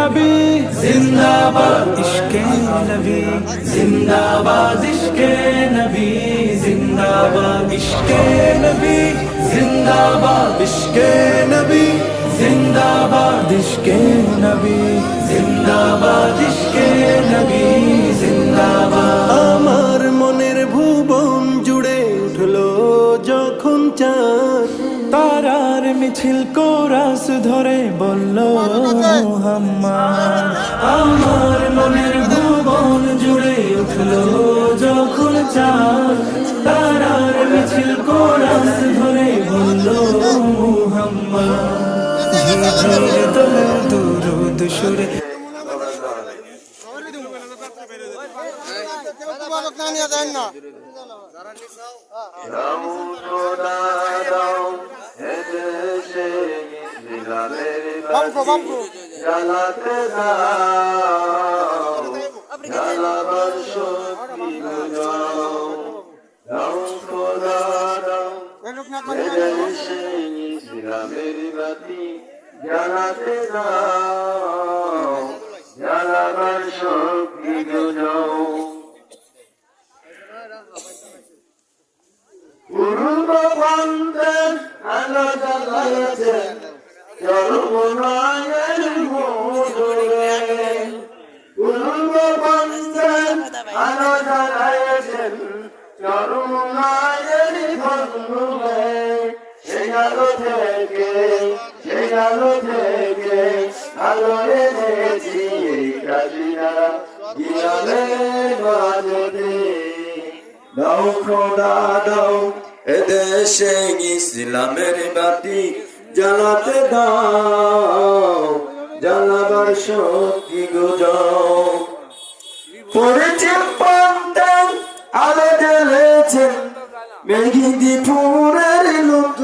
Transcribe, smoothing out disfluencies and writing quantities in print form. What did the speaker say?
নবী জিন্দাবাদ ইশকে নবী জিন্দাবাদ ইশকে নবী জিন্দাবাদ ইশকে নবী জিন্দাবাদ ইশকে নবী জিন্দাবাদ ইশকে নবী জিন্দাবাদ ইশকে নবী জিন্দাবাদ আমার মনের ভুবন জুড়ে উঠলো যখন চাঁদ তারার মিছিল কোরাস ধরে বলল মুহাম্মদ আমার মনের ভুবন জুড়ে উঠলো যখন চাঁদ তারার মিছিল কোরাস ধরে বলল মুহাম্মদ ঝিঝির দোলে দুরুদ সুরে জানাতে দাও জানাবার শক্তি দাও দাও খোদা দাও এদেশে ইসলামের বাতি জানাতে দাও জানাবার শক্তি দাও পূর্ব বন্ধের আলো জ্বালাইছেন চরমনায়ের মধুরে পূর্ব বন্ধের আলো জ্বালাইছেন চরমনায়ের মধুরে সেই আলো থেকে আলো এনেছি কাজিরা গিয়ালের বাজতে দাও খোদা দাও এদেশে ইসলামের বাতি জ্বালাতে দাও জ্বালাবার শক্তি দাও পড়েছে পন্থা আলো জ্বেলেছেন মেঘিদিপুরের লোক